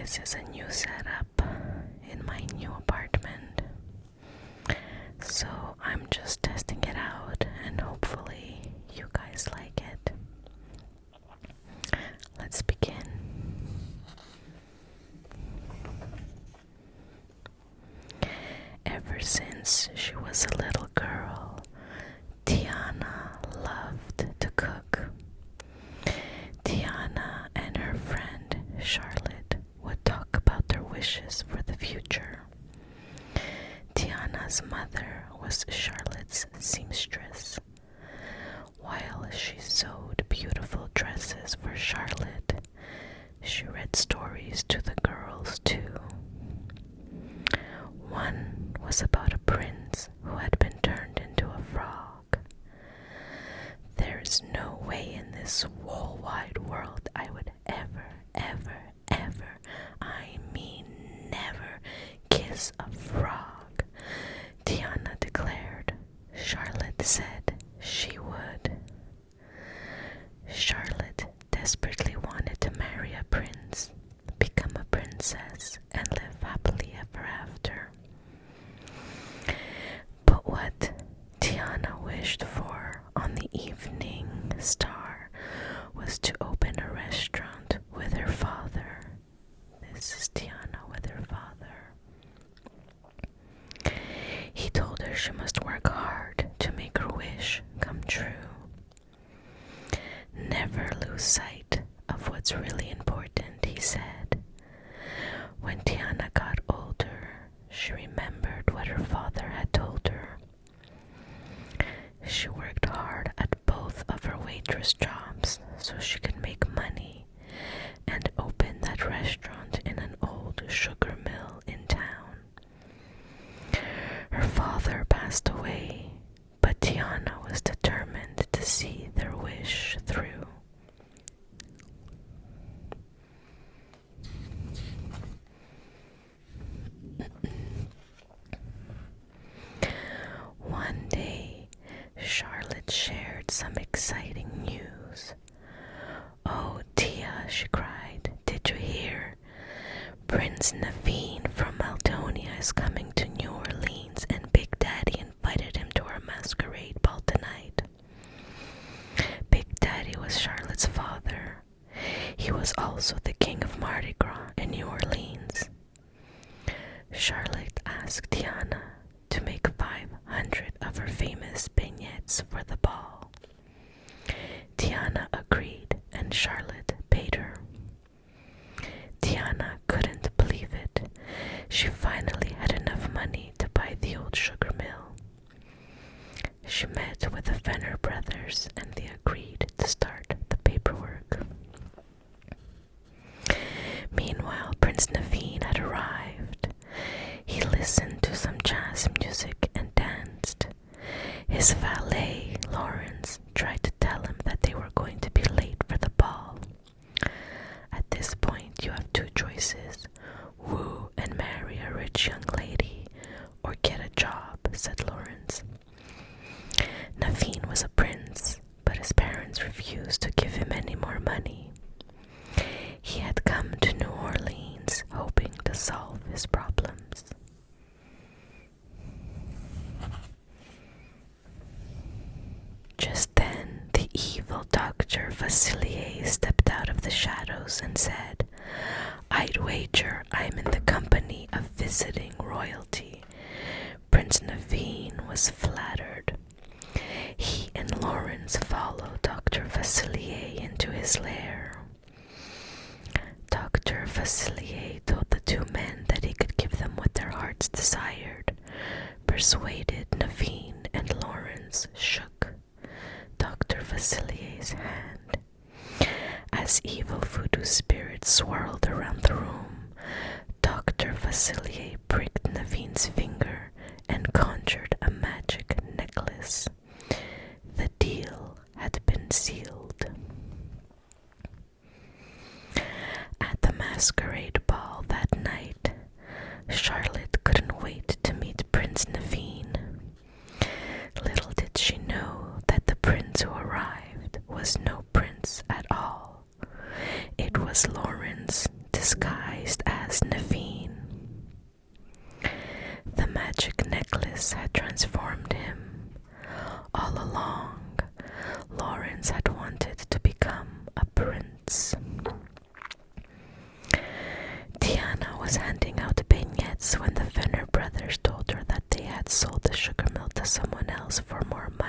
This is a new setup in my new apartment, so I'm just testing it out and hopefully you guys like it. Let's begin. Ever since she was a little girl, Tiana loved to cook. Tiana and her friend Charlotte would talk about their wishes for the future. Tiana's mother was Charlotte's seamstress. While she sewed beautiful dresses for Charlotte, she read stories to the girls too. One was about a prince who had been turned into a frog. There is no way in this whole wide world I would ever, I mean never, kiss a frog, Tiana declared. Charlotte said she would. Charlotte desperately wanted to marry a prince, become a princess, and live happily ever after. But what Tiana wished for on the evening star was to open a restaurant with her father. This is Tiana with her father. He told her she must work hard to make her wish come true. Never lose sight of what's really important, he said. When Tiana got older, she remembered what her father had told her. She worked hard at both of her waitress jobs so she could make money and open that restaurant in an old sugar mill in town. Her father passed away, but Tiana was determined to see their wish through. One day, Charlotte shared some exciting news. "Oh, Tia," she cried, "did you hear? Prince Naveen from Maldonia is coming to New Orleans and Big Daddy invited him to our masquerade ball tonight." Big Daddy was Charlotte's father. He was also the king of Mardi Gras in New Orleans. Charlotte asked Tiana to make 500 of her famous beignets for the ball. Tiana agreed and Charlotte paid her. Tiana couldn't believe it. She finally had enough money to buy the old sugar mill. She met with the Fenner brothers and they agreed to start the paperwork. Meanwhile, Prince Naveen had arrived. He listened to some jazz music and danced. His valet, Lawrence, tried to tell him that they were going to be late for the ball. At this point, you have two choices: woo and marry a rich young lady, or get a job, said Lawrence. Naveen was a prince, but his parents refused to give him any more money. He had come to New Orleans hoping to solve his problems. Just then, the evil Dr. Vasilier stepped out of the shadows and said, "I'd wager I'm in the company of visiting royalty." Prince Naveen was flattered. He and Lawrence followed Dr. Vasilier into his lair. Dr. Vasilier told the two men that he could give them what their hearts desired. Persuaded, Naveen and Lawrence shook Dr. Vasilier's hand. As evil voodoo spirits swirled around the room, Dr. Vasilier pricked Naveen's finger and conjured a magic necklace. The deal had been sealed. At the masquerade ball that night, Charlotte couldn't wait to meet Prince Naveen. Little did she know that the prince who arrived was no prince at all. It was Lawrence disguised as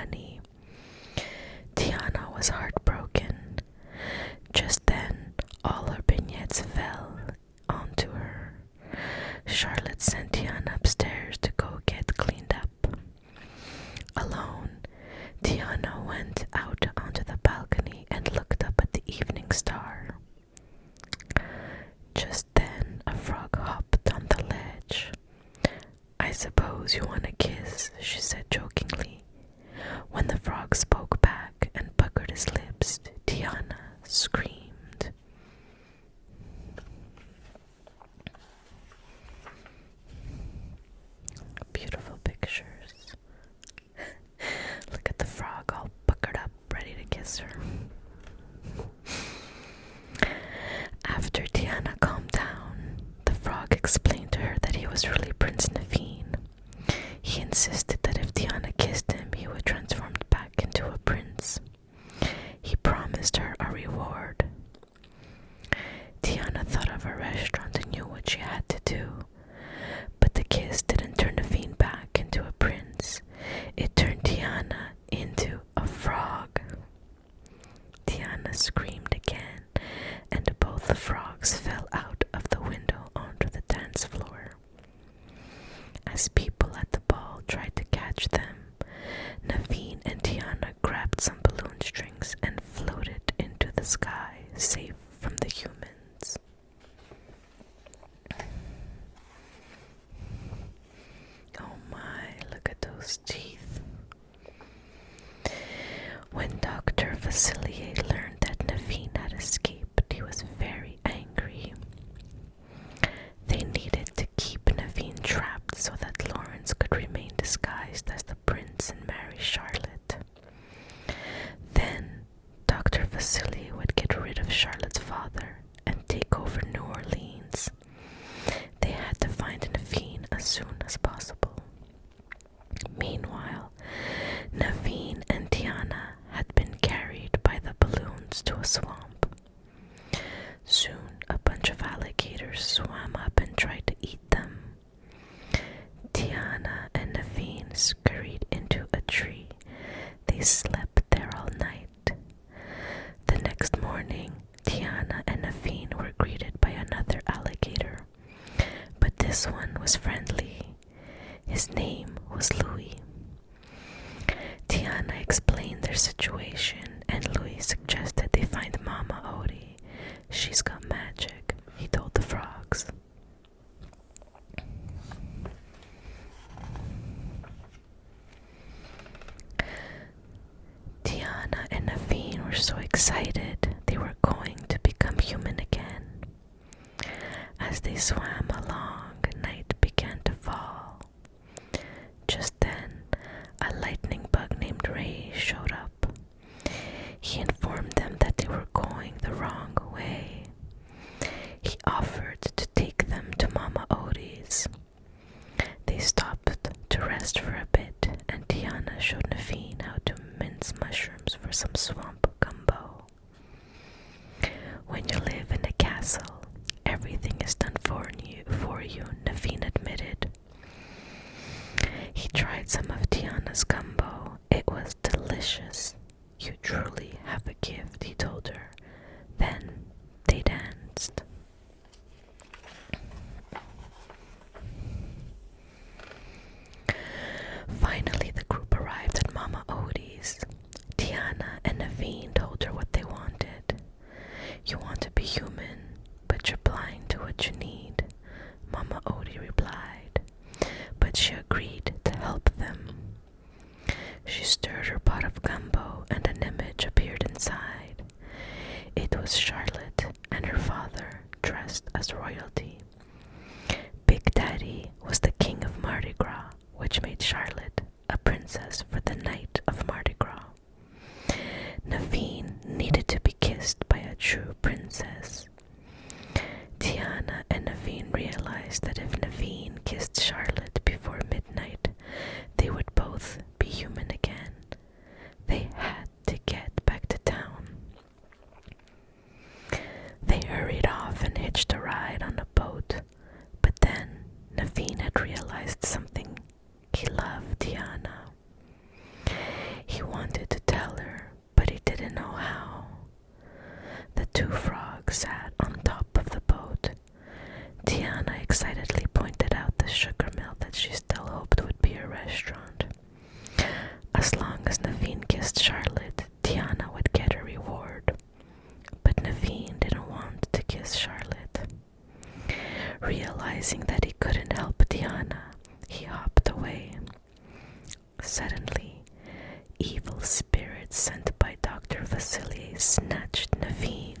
money. Tiana was heartbroken. Just then, all her beignets fell onto her. Charlotte sent Tiana upstairs to go get cleaned up. Alone, Tiana went out onto the balcony and looked up at the evening star. Just then, a frog hopped on the ledge. "I suppose you want a kiss," she said jokingly. When the frog spoke back and puckered his lips, Tiana screamed. Beautiful pictures. Look at the frog all puckered up, ready to kiss her. After Tiana calmed down, the frog explained to her that he was really Prince Naveen. He insisted that if Tiana kissed him, he would transform back into a prince. He promised her a reward. Tiana thought of a restaurant and knew what she had to do. But the kiss didn't turn Naveen back into a prince. It turned Tiana into a frog. Tiana screamed again, and both the frogs fell out of the window onto the dance floor. As people at the ball tried to catch them, Naveen and Tiana grabbed some balloon strings and floated into the sky, safe from the humans. Oh my, look at those teeth. When Dr. Vasilier learned that Naveen had escaped, he was very angry. They needed to keep Naveen trapped so that Lawrence could remain disguised as the prince and marry Charlotte. Then Dr. Vasilier would get rid of Charlotte's father and take over New Orleans. They had to find Naveen as soon as possible. Meanwhile, Naveen and Tiana had been carried by the balloons to a swamp. Soon, a bunch of alligators swam up and tried to eat them. Tiana and Naveen scurried into a tree. They slept there all night. The next morning, Tiana and Naveen were greeted by another alligator, but this one was friendly. His name was Louis. Tiana explained their situation, and Louis suggested they find Mama Odie. "She's got magic," he told the frogs. Tiana and Naveen were so excited they were going to become human again. As they swam along, night began to fall. Just then, a lightning bug named Ray showed up. He informed them that they were going the wrong way. He offered to take them to Mama Odie's. They stopped to rest for a bit, and Tiana showed Naveen how to mince mushrooms for some swamp gumbo. "When you live in a castle, everything is done for you, Naveen admitted. He tried some of Tiana's gumbo. It was delicious. "You truly have a gift," he told her. Then they danced. Finally, the group arrived at Mama Odie's. Tiana and Naveen told her what they wanted. "You want to be human, but you're blind to what you need," Mama Odie replied. But she agreed to help them. She stirred her pot of gumbo, and an image appeared inside. It was Charlotte and her father, dressed as royalty. Big Daddy was the king of Mardi Gras, which made Charlotte a princess for the night of Mardi Gras. Naveen needed to be kissed by a true princess. Tiana and Naveen realized that if Naveen kissed Charlotte before midnight, they would both be human again. They had to get back to town. They hurried off and hitched a ride on a boat, but then Naveen had realized something. He loved Tiana. He Realizing that he couldn't help Tiana, he hopped away. Suddenly, evil spirits sent by Dr. Vasily snatched Naveen.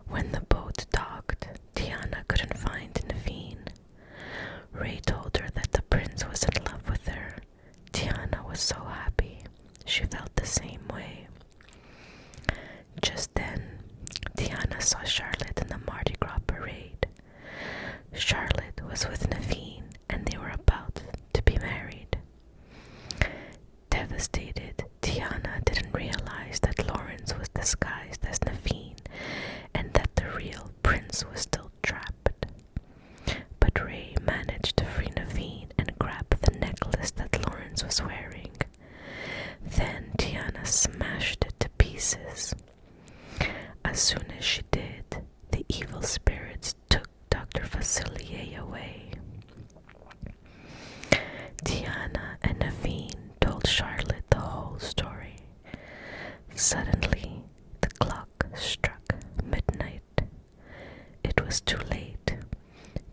When the boat docked, Tiana couldn't find Naveen. Ray told her that the prince was in love with her. Tiana was so happy. She felt the same way. Just then, Tiana saw Charlotte in the Mardi Gras parade. Charlotte was with Naveen and they were about to be married. Devastated, Tiana didn't realize that Lawrence was disguised as Naveen and that the real prince was still trapped. But Ray managed to free Naveen and grab the necklace that Lawrence was wearing. Then Tiana smashed it to pieces. As soon as she did, the evil spirits took Dr. Vasily away. Tiana and Naveen told Charlotte the whole story. Suddenly, the clock struck midnight. It was too late.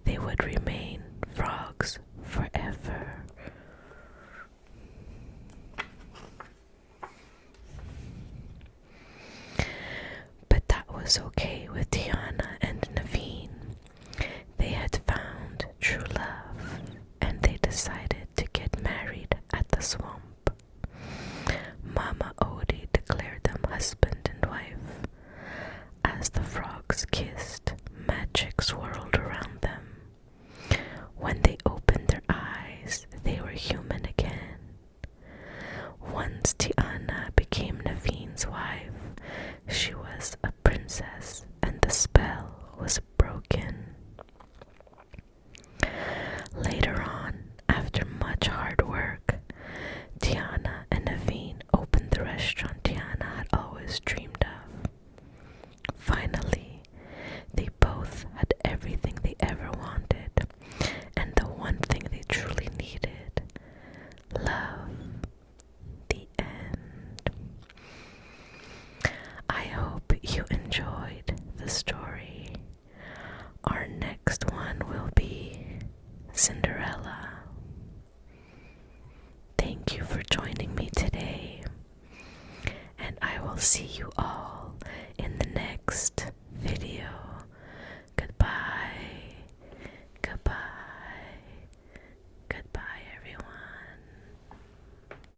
They would remain frogs forever. But that was okay with Tiana and Naveen. They had found true love and they decided to get married at the swamp. Mama Odie declared them husband and wife. As the frogs kissed, magic swirled around them. When they opened their eyes, they were human again. Once Tiana became Naveen's wife, she was a princess and the spell was broken. Later on, after much hard work, Tiana and Naveen opened the restaurant Tiana had always dreamed of. Finally, they both had everything they ever wanted, and the one thing they truly needed: love. The end. I hope you enjoyed the story. Our next one will be Cinderella. Thank you for joining me today, and I will see you all